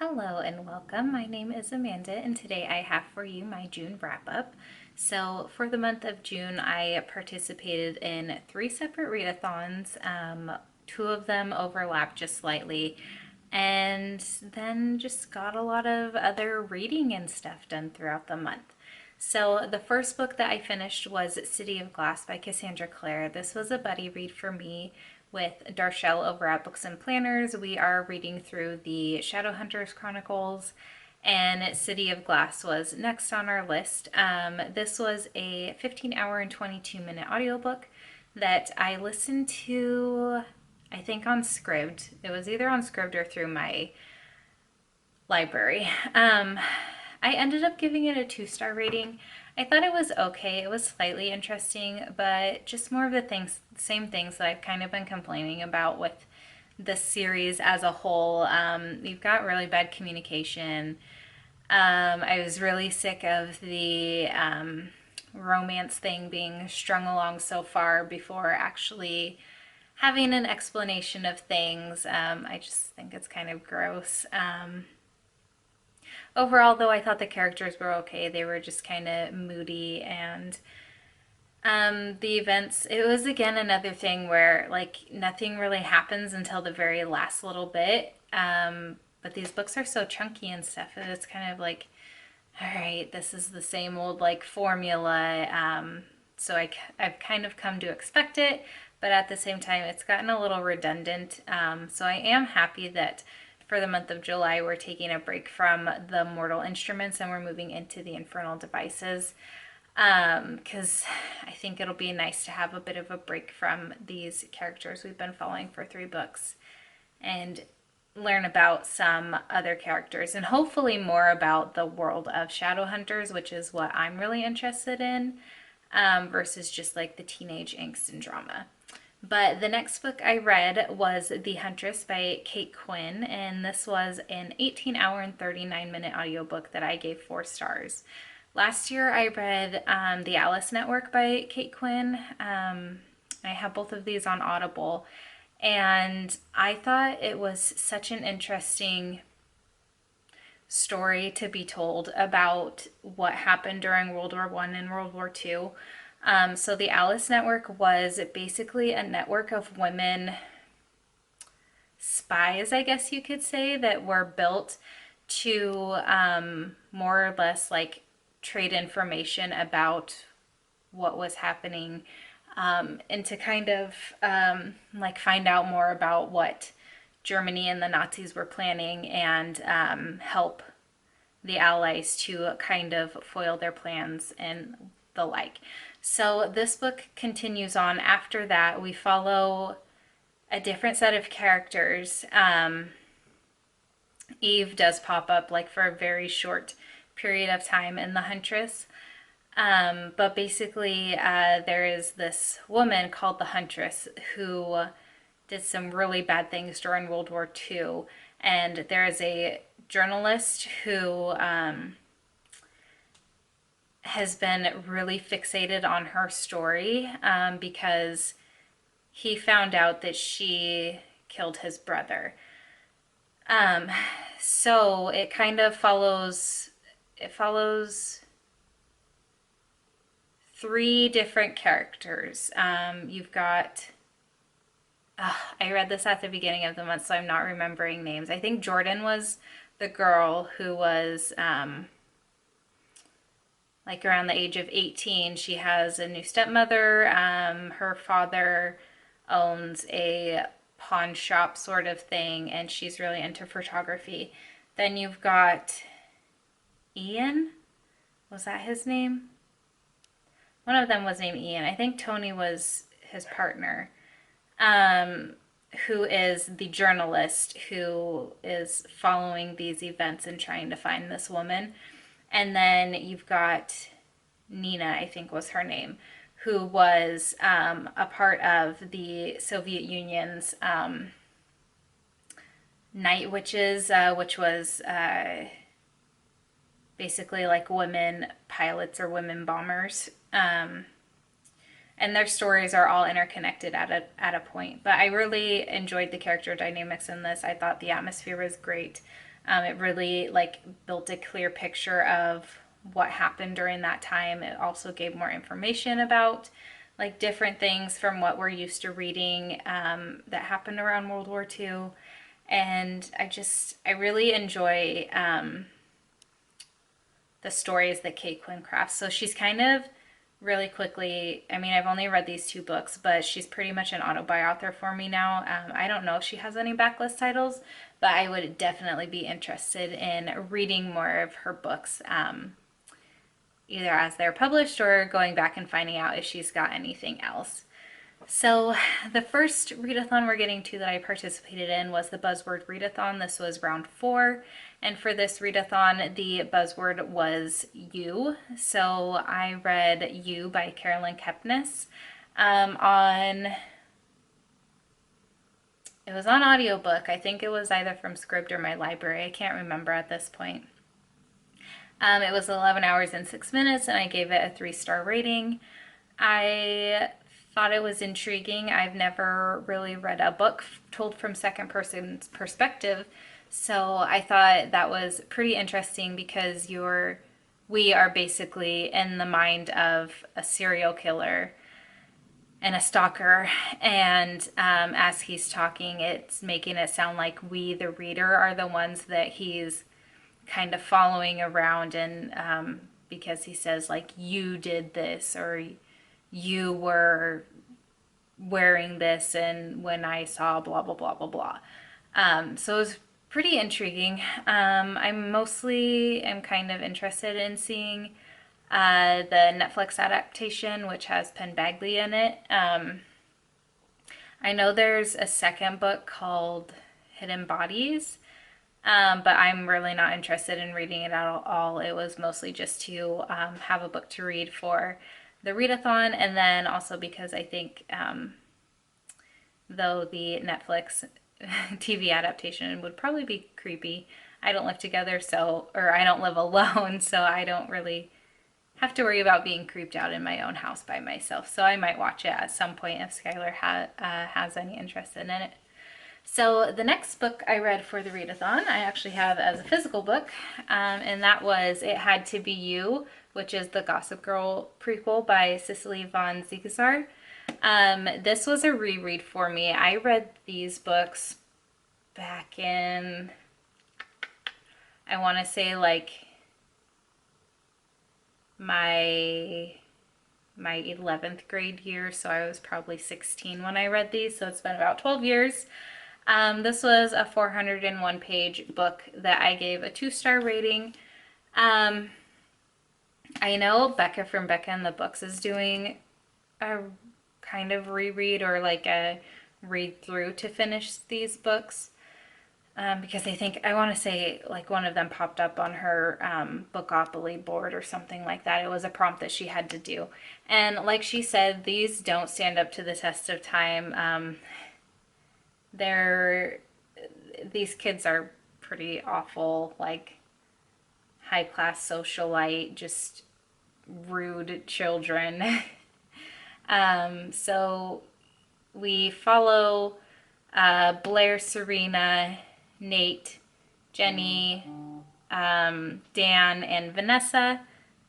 Hello and welcome. My name is Amanda, and today I have for you my June wrap up. So, for the month of June, I participated in 3 separate readathons. Two of them overlapped just slightly, and then just got a lot of other reading and stuff done throughout the month. So, the first book that I finished was City of Glass by Cassandra Clare. This was a buddy read for me with Darshell over at Books and Planners. We are reading through the Shadowhunters Chronicles, and City of Glass was next on our list. This was a 15-hour and 22-minute audiobook that I listened to, I think, on Scribd. It was either on Scribd or through my library. I ended up giving it a 2-star rating. I thought it was okay. It was slightly interesting, but just more of the same things that I've kind of been complaining about with the series as a whole. You've got really bad communication. I was really sick of the romance thing being strung along so far before actually having an explanation of things. I just think it's kind of gross. Overall, though, I thought the characters were okay. They were just kind of moody, and the events, it was again another thing where like nothing really happens until the very last little bit. But these books are so chunky and stuff, and it's kind of like, all right, this is the same old like formula. So I've kind of come to expect it, but at the same time, it's gotten a little redundant. So I am happy that for the month of July, we're taking a break from the mortal instruments and we're moving into the infernal devices, because I think it'll be nice to have a bit of a break from these characters we've been following for 3 books and learn about some other characters and hopefully more about the world of Shadowhunters, which is what I'm really interested in, versus just like the teenage angst and drama. But the next book I read was The Huntress by Kate Quinn, and this was an 18-hour and 39-minute audiobook that I gave 4 stars. Last year I read The Alice Network by Kate Quinn. I have both of these on Audible, and I thought it was such an interesting story to be told about what happened during World War I and World War II. So the Alice Network was basically a network of women spies, I guess you could say, that were built to more or less like trade information about what was happening, and to kind of like find out more about what Germany and the Nazis were planning, and help the Allies to kind of foil their plans and the like. So this book continues on. After that, we follow a different set of characters. Eve does pop up like for a very short period of time in The Huntress. But basically, there is this woman called the Huntress who did some really bad things during World War II. And there is a journalist who has been really fixated on her story, because he found out that she killed his brother. So it kind of follows 3 different characters. You've got I read this at the beginning of the month, so I'm not remembering names. I think Jordan was the girl who was like around the age of 18. She has a new stepmother. Her father owns a pawn shop sort of thing, and she's really into photography. Then you've got Ian. Was that his name? One of them was named Ian. I think Tony was his partner, who is the journalist who is following these events and trying to find this woman. And then you've got Nina, I think was her name, who was a part of the Soviet Union's Night Witches, which was basically like women pilots or women bombers. And their stories are all interconnected at a point. But I really enjoyed the character dynamics in this. I thought the atmosphere was great. It really like built a clear picture of what happened during that time. It also gave more information about like different things from what we're used to reading that happened around World War II. And I really enjoy the stories that Kate Quinn crafts. So she's kind of really quickly, I mean, I've only read these 2 books, but she's pretty much an auto-buy author for me now. I don't know if she has any backlist titles, but I would definitely be interested in reading more of her books, either as they're published or going back and finding out if she's got anything else. So the first readathon we're getting to that I participated in was the Buzzword Readathon. This was round 4. And for this readathon, the buzzword was you. So I read You by Carolyn Kepnes it was on audiobook. I think it was either from Scribd or my library. I can't remember at this point. It was 11 hours and 6 minutes, and I gave it a 3-star rating. I thought it was intriguing. I've never really read a book told from second person's perspective, so I thought that was pretty interesting because we are basically in the mind of a serial killer and a stalker, and as he's talking, it's making it sound like we, the reader, are the ones that he's kind of following around, and because he says like, you did this, or you were wearing this, and when I saw blah blah blah blah blah. So it was pretty intriguing. I'm kind of interested in seeing the Netflix adaptation, which has Penn Badgley in it. I know there's a second book called Hidden Bodies, but I'm really not interested in reading it at all. It was mostly just to have a book to read for the readathon, and then also because I think though the Netflix TV adaptation would probably be creepy, I don't live together, or I don't live alone, so I don't really have to worry about being creeped out in my own house by myself. So I might watch it at some point if Skylar has any interest in it. So the next book I read for the readathon, I actually have as a physical book, and that was It Had to Be You, which is the Gossip Girl prequel by Cicely von Ziegesar. This was a reread for me. I read these books back in, I want to say like my 11th grade year, so I was probably 16 when I read these, so it's been about 12 years. This was a 401 page book that I gave a 2-star rating. I know Becca from Becca and the Books is doing a kind of reread or like a read through to finish these books, because I want to say like one of them popped up on her Bookopoly board or something like that. It was a prompt that she had to do, and like she said, these don't stand up to the test of time. These kids are pretty awful, like high class socialite, just rude children. So we follow Blair, Serena, Nate, Jenny, Dan, and Vanessa,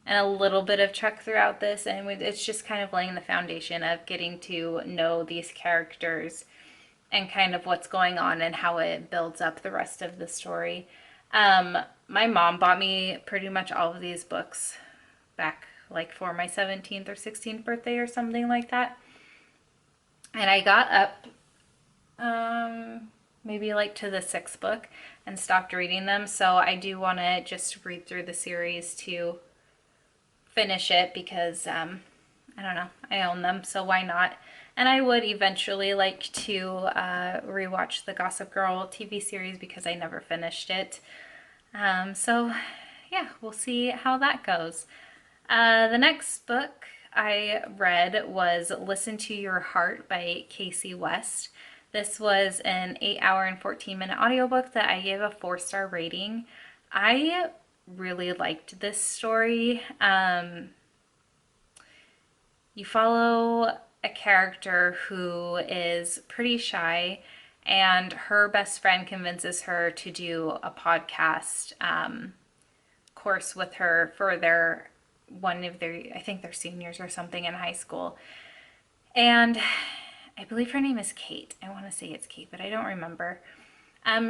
and a little bit of Chuck throughout this, and it's just kind of laying the foundation of getting to know these characters and kind of what's going on and how it builds up the rest of the story. My mom bought me pretty much all of these books back like for my 17th or 16th birthday or something like that. And I got up maybe like to the 6th book and stopped reading them. So I do want to just read through the series to finish it because I don't know, I own them, so why not? And I would eventually like to rewatch the Gossip Girl TV series because I never finished it. So yeah, we'll see how that goes. The next book I read was Listen to Your Heart by Casey West. This was an 8-hour and 14-minute audiobook that I gave a 4-star rating. I really liked this story. You follow a character who is pretty shy, and her best friend convinces her to do a podcast course with her for I think they're seniors or something in high school. And I believe her name is Kate. I want to say it's Kate, but I don't remember.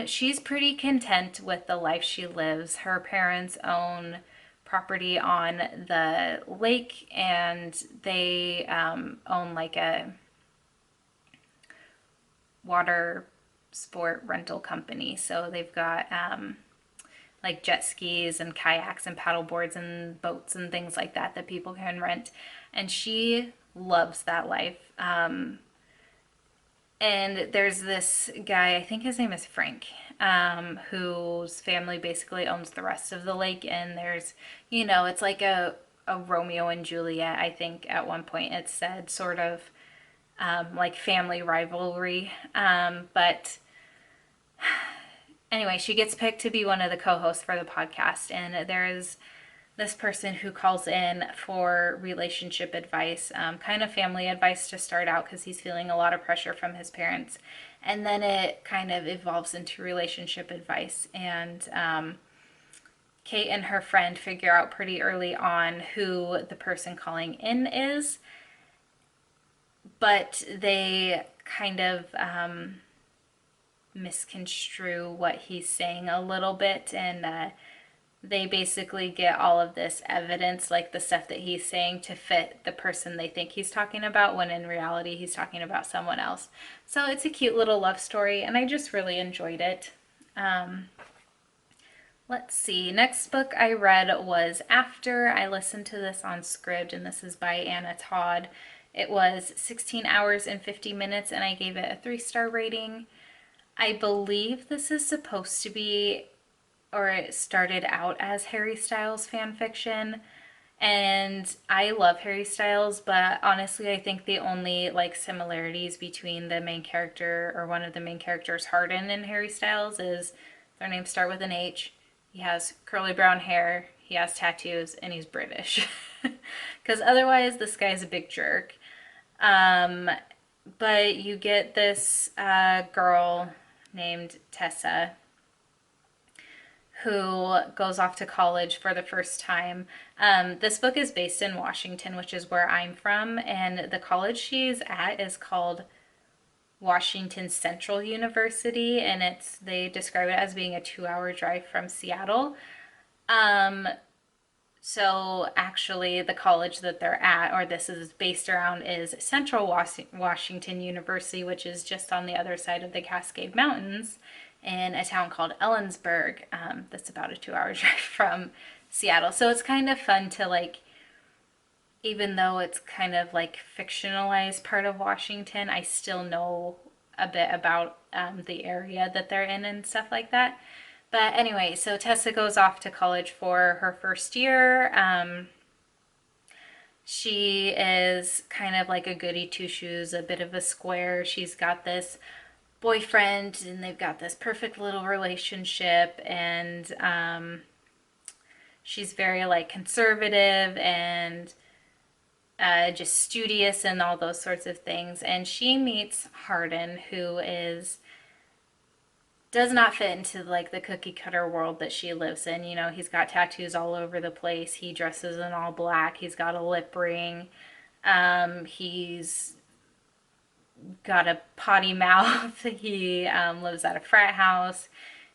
She's pretty content with the life she lives. Her parents own property on the lake, and they own like a water sport rental company. So they've got like jet skis and kayaks and paddle boards and boats and things like that that people can rent. And she loves that life. And there's this guy, I think his name is Frank, whose family basically owns the rest of the lake. And there's, it's like a Romeo and Juliet, I think at one point it said, sort of like family rivalry. But anyway, she gets picked to be one of the co-hosts for the podcast. And there is this person who calls in for relationship advice, kind of family advice to start out because he's feeling a lot of pressure from his parents. And then it kind of evolves into relationship advice. And Kate and her friend figure out pretty early on who the person calling in is. But they kind of misconstrue what he's saying a little bit, and they basically get all of this evidence, like the stuff that he's saying, to fit the person they think he's talking about, when in reality he's talking about someone else. So it's a cute little love story, and I just really enjoyed it. Let's see. Next book I read was After. I listened to this on Scribd, and this is by Anna Todd. It was 16 hours and 50 minutes, and I gave it a 3-star rating. I believe this is supposed to be, or it started out as Harry Styles fan fiction, and I love Harry Styles, but honestly I think the only like similarities between the main character, or one of the main characters, Hardin, and Harry Styles is their names start with an H. He has curly brown hair, he has tattoos, and he's British. Because otherwise this guy's a big jerk. But you get this girl named Tessa who goes off to college for the first time. This book is based in Washington, which is where I'm from, and the college she's at is called Washington Central University, and they describe it as being a 2-hour drive from Seattle. So actually the college that they're at, or this is based around, is Central Washington University, which is just on the other side of the Cascade Mountains in a town called Ellensburg. That's about a 2-hour drive from Seattle. So it's kind of fun to, like, even though it's kind of like fictionalized part of Washington, I still know a bit about the area that they're in and stuff like that. But anyway, so Tessa goes off to college for her first year. She is kind of like a goody two-shoes, a bit of a square. She's got this boyfriend, and they've got this perfect little relationship, and she's very like conservative and just studious and all those sorts of things. And she meets Hardin, who does not fit into like the cookie cutter world that she lives in. He's got tattoos all over the place. He dresses in all black. He's got a lip ring. He's got a potty mouth. He lives at a frat house.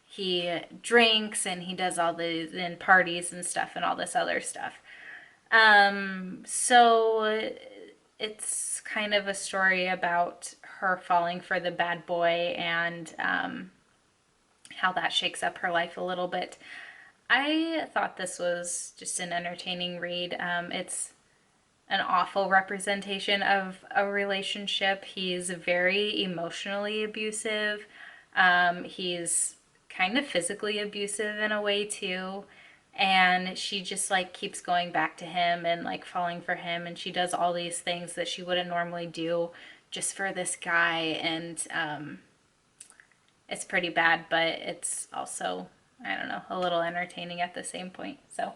He drinks, and he does all these in parties and stuff and all this other stuff. So it's kind of a story about her falling for the bad boy, and how that shakes up her life a little bit. I thought this was just an entertaining read. It's an awful representation of a relationship. He's very emotionally abusive. He's kind of physically abusive in a way too. And she just like keeps going back to him and like falling for him. And she does all these things that she wouldn't normally do just for this guy. And it's pretty bad, but it's also, I don't know, a little entertaining at the same point. So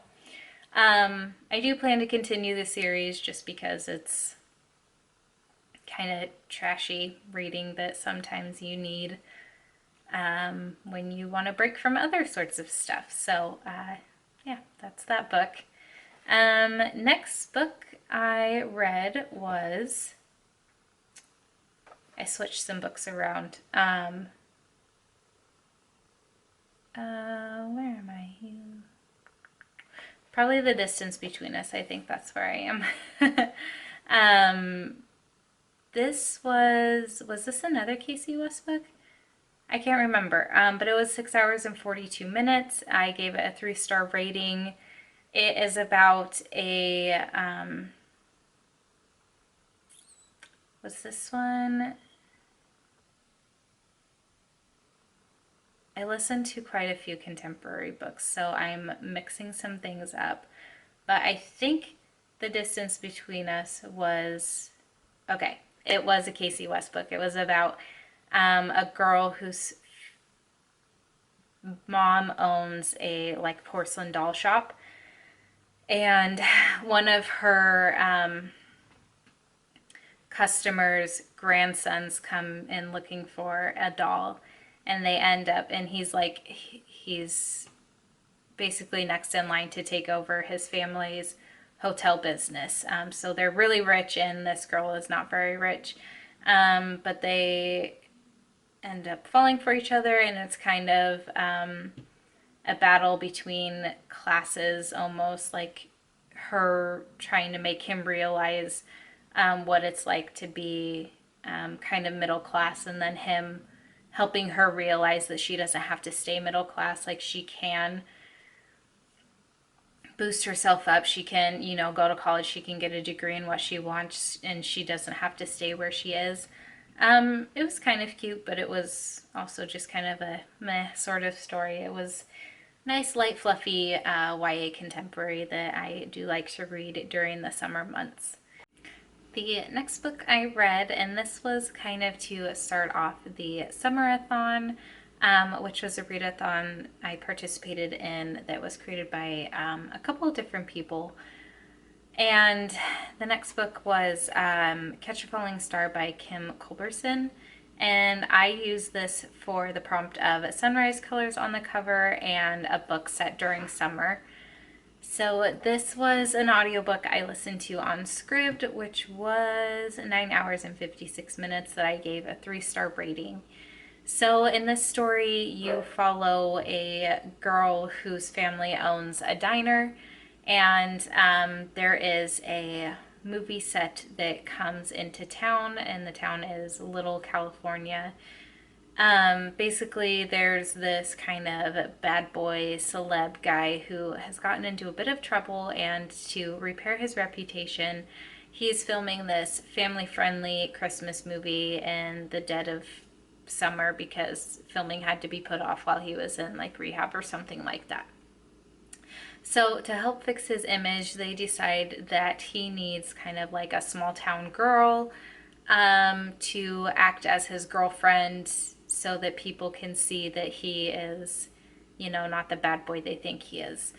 I do plan to continue the series just because it's kind of trashy reading that sometimes you need. when you want to break from other sorts of stuff. So yeah, that's that book. Next book I read was, I switched some books around. Where am I? Probably The Distance Between Us. I think that's where I am. This was this another Casey West book? I can't remember, but it was 6 hours and 42 minutes. I gave it a 3-star rating. It is about a, what's this one? I listened to quite a few contemporary books, so I'm mixing some things up. But I think The Distance Between Us was, okay, it was a Casey West book. It was about a girl whose mom owns a like porcelain doll shop, and one of her customers' grandsons come in looking for a doll, and they end up, and he's basically next in line to take over his family's hotel business. So they're really rich, and this girl is not very rich, but they end up falling for each other, and it's kind of a battle between classes, almost like her trying to make him realize what it's like to be kind of middle class, and then him helping her realize that she doesn't have to stay middle class. Like, she can boost herself up. She can, go to college. She can get a degree in what she wants, and she doesn't have to stay where she is. It was kind of cute, but it was also just kind of a meh sort of story. It was nice, light, fluffy YA contemporary that I do like to read during the summer months. The next book I read, and this was kind of to start off the Summerathon, which was a readathon I participated in that was created by a couple of different people. And the next book was Catch a Falling Star by Kim Culberson. And I used this for the prompt of sunrise colors on the cover and a book set during summer. So this was an audiobook I listened to on Scribd, which was 9 hours and 56 minutes that I gave a 3-star rating. So in this story, you follow a girl whose family owns a diner, and there is a movie set that comes into town, and the town is Little California. Basically, there's this kind of bad boy celeb guy who has gotten into a bit of trouble, and to repair his reputation, he's filming this family-friendly Christmas movie in the dead of summer because filming had to be put off while he was in like rehab or something like that. So to help fix his image, they decide that he needs kind of like a small town girl to act as his girlfriend, so that people can see that he is, not the bad boy they think he is.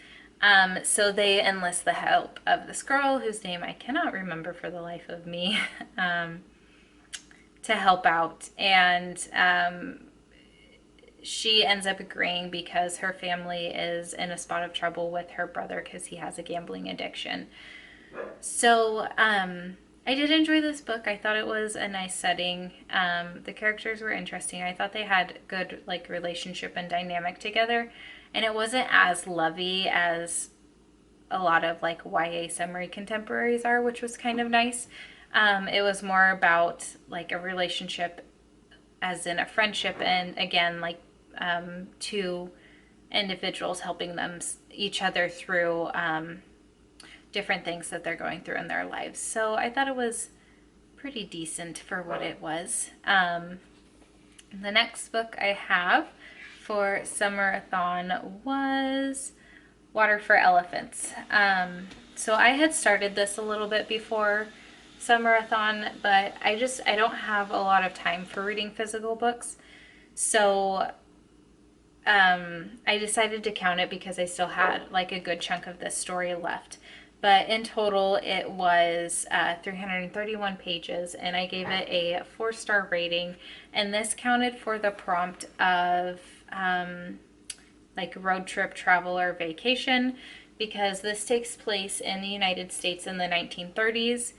So they enlist the help of this girl, whose name I cannot remember for the life of me, to help out. And she ends up agreeing because her family is in a spot of trouble with her brother because he has a gambling addiction. So I did enjoy this book. I thought it was a nice setting. The characters were interesting. I thought they had good like relationship and dynamic together, and it wasn't as lovey as a lot of like YA summary contemporaries are, which was kind of nice. It was more about like a relationship, as in a friendship, and again like two individuals helping them each other through different things that they're going through in their lives. So I thought it was pretty decent for what it was. The next book I have for Summerathon was Water for Elephants. So I had started this a little bit before Summerathon, but I don't have a lot of time for reading physical books. So I decided to count it because I still had like a good chunk of this story left. But in total, it was 331 pages, and I gave it a 4-star rating. And this counted for the prompt of like road trip, travel, or vacation, because this takes place in the United States in the 1930s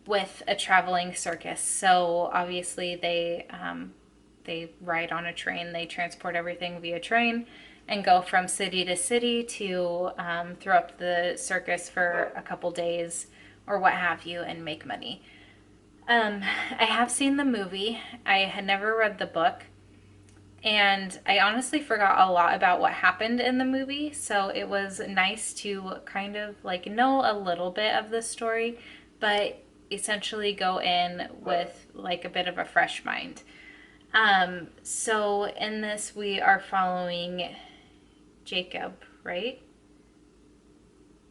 with a traveling circus. So obviously they ride on a train, they transport everything via train and go from city to city to throw up the circus for a couple days or what have you and make money. I have seen the movie. I had never read the book. And I honestly forgot a lot about what happened in the movie. So it was nice to kind of like know a little bit of the story, but essentially go in with like a bit of a fresh mind. So in this, we are following Jacob, right?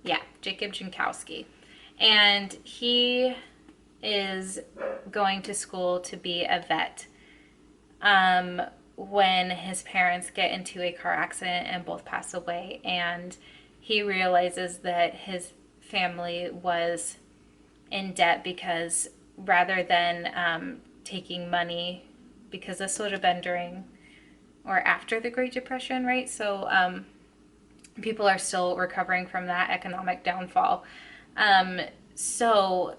Yeah, Jacob Jankowski. And he is going to school to be a vet when his parents get into a car accident and both pass away. And he realizes that his family was in debt because rather than taking money, because this would have been during or after the Great Depression, right? So people are still recovering from that economic downfall. So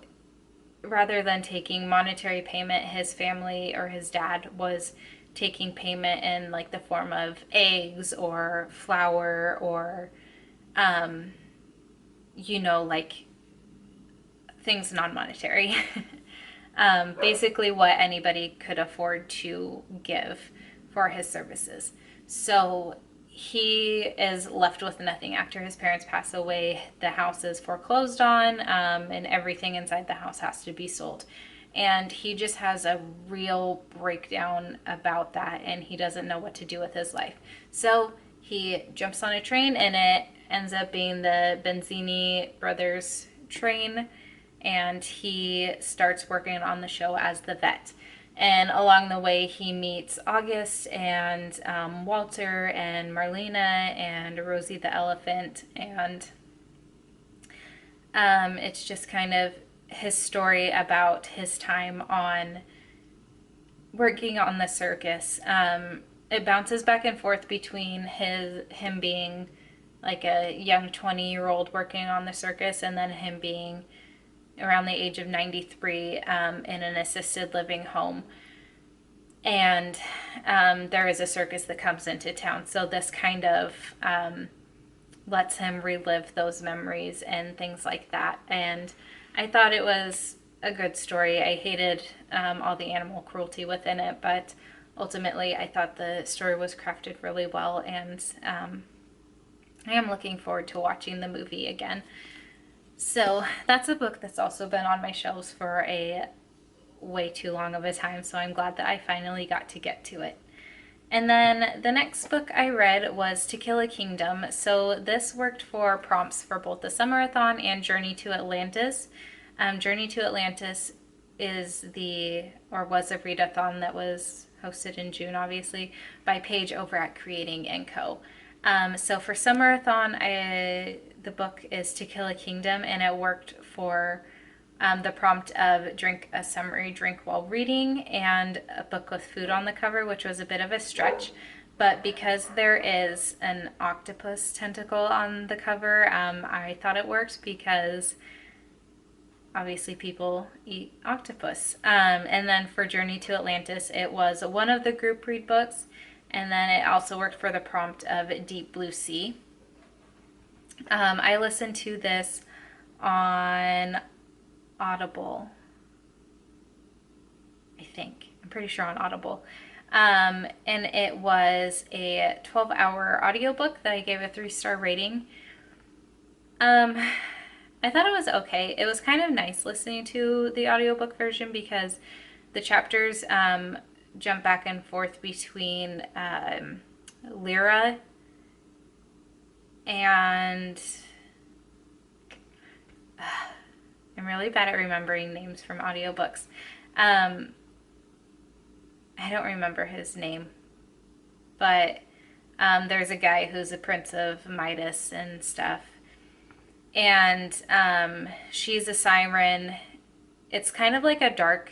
rather than taking monetary payment, his family or his dad was taking payment in like the form of eggs or flour or, like things non-monetary. Basically what anybody could afford to give for his services. So he is left with nothing after his parents pass away. The house is foreclosed on, and everything inside the house has to be sold. And he just has a real breakdown about that, and he doesn't know what to do with his life. So he jumps on a train, and it ends up being the Benzini brothers train, and he starts working on the show as the vet. And along the way, he meets August and Walter and Marlena and Rosie the elephant. And it's just kind of his story about his time on working on the circus. It bounces back and forth between him being like a young 20-year-old working on the circus and then him being around the age of 93 in an assisted living home. And there is a circus that comes into town. So this kind of lets him relive those memories and things like that. And I thought it was a good story. I hated all the animal cruelty within it, but ultimately I thought the story was crafted really well. And I am looking forward to watching the movie again. So that's a book that's also been on my shelves for a way too long of a time, so I'm glad that I finally got to get to it. And then the next book I read was Tequila Kingdom. So this worked for prompts for both the Summerathon and Journey to Atlantis. Journey to Atlantis was a readathon that was hosted in June, obviously, by Paige over at Creating & Co. So for Summerathon, the book is Tequila Kingdom, and it worked for the prompt of drink a summary drink while reading and a book with food on the cover, which was a bit of a stretch. But because there is an octopus tentacle on the cover, I thought it worked because obviously people eat octopus. And then for Journey to Atlantis, it was one of the group read books. And then it also worked for the prompt of Deep Blue Sea. I listened to this on Audible, I think. I'm pretty sure on Audible. And it was a 12-hour audiobook that I gave a 3-star rating. I thought it was okay. It was kind of nice listening to the audiobook version because the chapters jump back and forth between Lyra and I'm really bad at remembering names from audiobooks. I don't remember his name, but there's a guy who's a prince of Midas and stuff. And she's a siren. It's kind of like a dark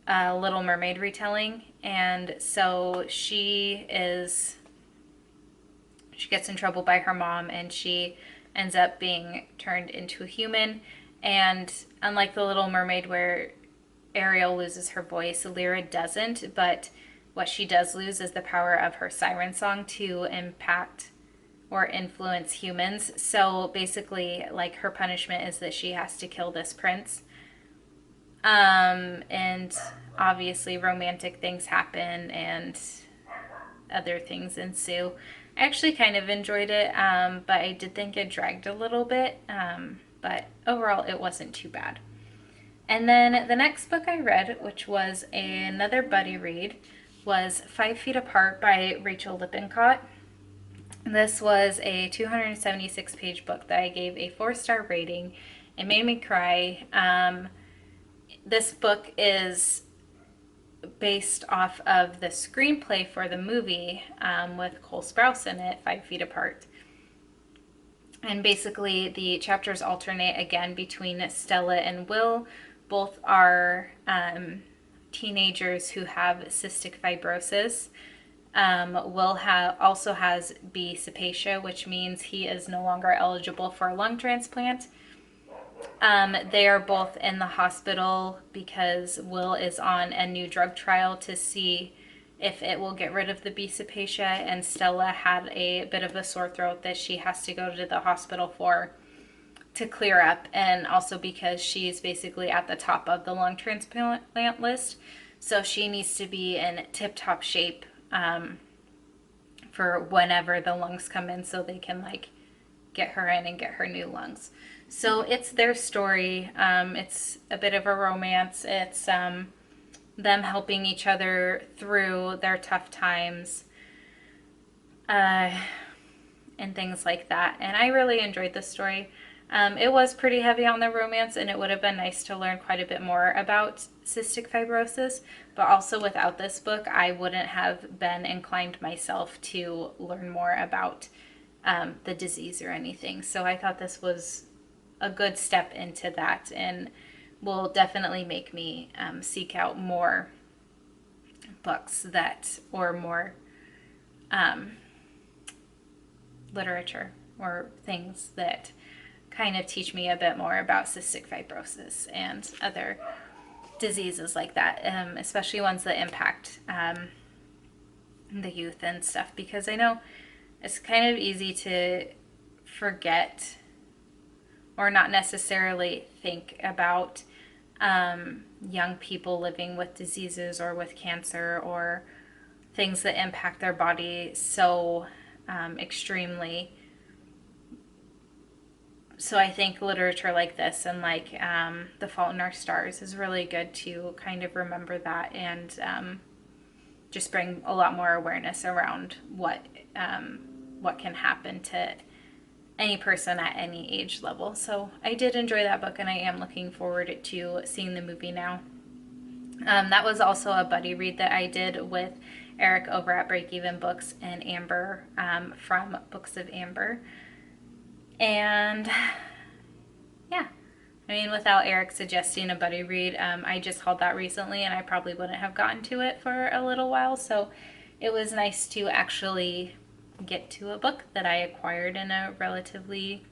Little Mermaid retelling. And so she gets in trouble by her mom, and she ends up being turned into a human. And unlike the Little Mermaid, where Ariel loses her voice, Lyra doesn't, but what she does lose is the power of her siren song to impact or influence humans. So basically, like, her punishment is that she has to kill this prince. And obviously romantic things happen and other things ensue. I actually kind of enjoyed it, but I did think it dragged a little bit. But overall, it wasn't too bad. And then the next book I read, which was another buddy read, was 5 Feet Apart by Rachel Lippincott. This was a 276-page book that I gave a 4-star rating. It made me cry. This book is based off of the screenplay for the movie with Cole Sprouse in it, 5 Feet Apart. And basically the chapters alternate again between Stella and Will. Both are teenagers who have cystic fibrosis. Will also has B. cepacia, which means he is no longer eligible for a lung transplant. They are both in the hospital because Will is on a new drug trial to see if it will get rid of the B. cepacia, and Stella had a bit of a sore throat that she has to go to the hospital for to clear up, and also because she's basically at the top of the lung transplant list, so she needs to be in tip-top shape for whenever the lungs come in, so they can like get her in and get her new lungs. So it's their story. It's a bit of a romance. It's them helping each other through their tough times and things like that. And I really enjoyed this story. It was pretty heavy on the romance, and it would have been nice to learn quite a bit more about cystic fibrosis. But also without this book, I wouldn't have been inclined myself to learn more about the disease or anything. So I thought this was a good step into that, and will definitely make me seek out more books that, or more literature or things that kind of teach me a bit more about cystic fibrosis and other diseases like that, especially ones that impact the youth and stuff, because I know it's kind of easy to forget or not necessarily think about young people living with diseases or with cancer or things that impact their body so extremely. So I think literature like this and like The Fault in Our Stars is really good to kind of remember that, and just bring a lot more awareness around what can happen to any person at any age level. So I did enjoy that book, and I am looking forward to seeing the movie now. That was also a buddy read that I did with Eric over at Break Even Books and Amber from Books of Amber. And yeah, I mean, without Eric suggesting a buddy read, I just hauled that recently, and I probably wouldn't have gotten to it for a little while. So it was nice to actually get to a book that I acquired in a relatively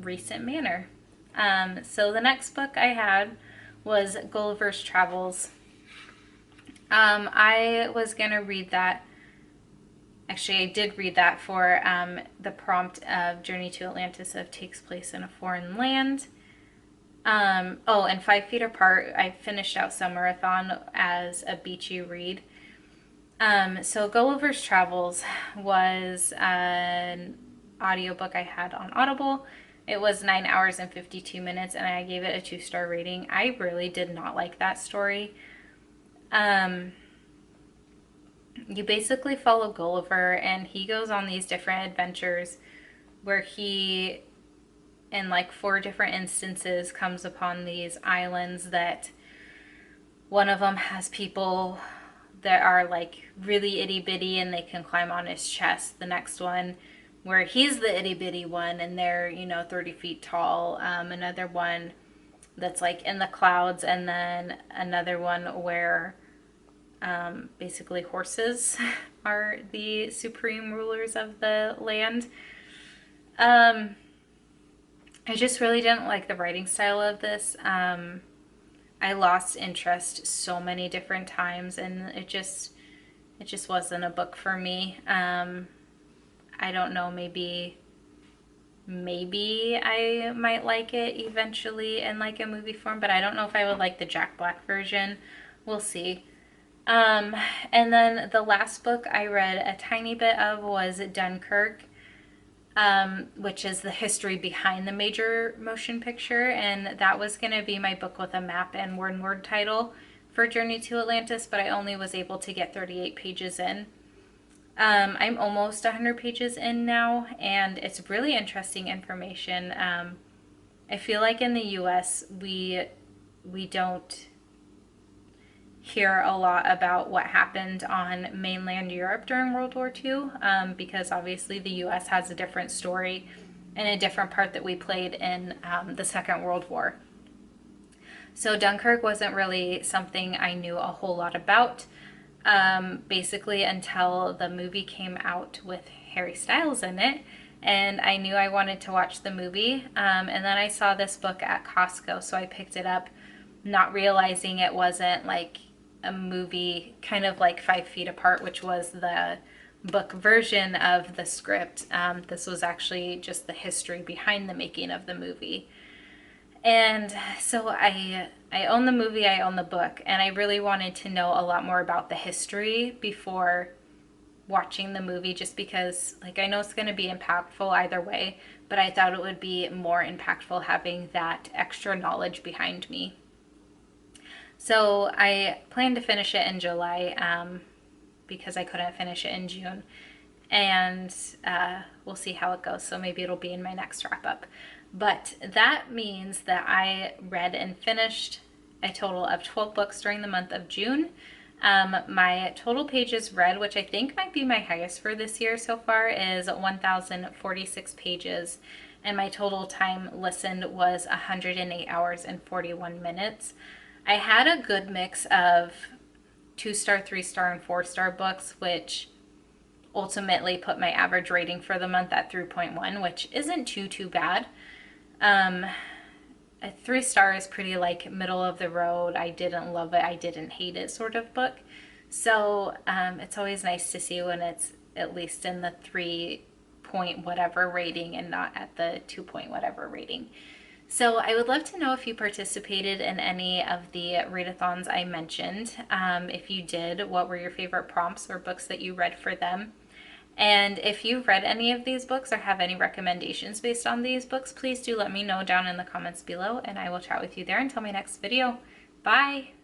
recent manner. So the next book I had was Gulliver's Travels. I was going to read that. Actually, I did read that for the prompt of Journey to Atlantis takes place in a foreign land. And 5 Feet Apart, I finished out Summerathon as a beachy read. So Gulliver's Travels was an audiobook I had on Audible. It was 9 hours and 52 minutes, and I gave it a 2-star rating. I really did not like that story. You basically follow Gulliver, and he goes on these different adventures where he, in like 4 different instances, comes upon these islands that one of them has people that are like really itty bitty and they can climb on his chest. The next one where he's the itty bitty one and they're, 30 feet tall. Another one that's like in the clouds, and then another one where basically horses are the supreme rulers of the land. I just really didn't like the writing style of this. I lost interest so many different times, and it just wasn't a book for me. I don't know, maybe I might like it eventually in like a movie form, but I don't know if I would like the Jack Black version. We'll see. And then the last book I read a tiny bit of was Dunkirk, which is the history behind the major motion picture, and that was going to be my book with a map and one-word title for Journey to Atlantis, but I only was able to get 38 pages in. I'm almost 100 pages in now, and it's really interesting information. I feel like in the US, we don't hear a lot about what happened on mainland Europe during World War II, because obviously the US has a different story and a different part that we played in the Second World War. So Dunkirk wasn't really something I knew a whole lot about, basically until the movie came out with Harry Styles in it, and I knew I wanted to watch the movie, and then I saw this book at Costco, so I picked it up, not realizing it wasn't like a movie, kind of like 5 Feet Apart, which was the book version of the script. This was actually just the history behind the making of the movie. And so I own the movie, I own the book, and I really wanted to know a lot more about the history before watching the movie, just because like I know it's going to be impactful either way, but I thought it would be more impactful having that extra knowledge behind me. So I plan to finish it in July, because I couldn't finish it in June, and we'll see how it goes. So maybe it'll be in my next wrap up. But that means that I read and finished a total of 12 books during the month of June. My total pages read, which I think might be my highest for this year so far, is 1,046 pages. And my total time listened was 108 hours and 41 minutes. I had a good mix of 2-star, 3-star, and 4-star books, which ultimately put my average rating for the month at 3.1, which isn't too bad. A 3-star is pretty like middle of the road. I didn't love it, I didn't hate it sort of book. So it's always nice to see when it's at least in the 3 point whatever rating and not at the 2 point whatever rating. So I would love to know if you participated in any of the readathons I mentioned. If you did, what were your favorite prompts or books that you read for them? And if you've read any of these books or have any recommendations based on these books, please do let me know down in the comments below, and I will chat with you there until my next video. Bye!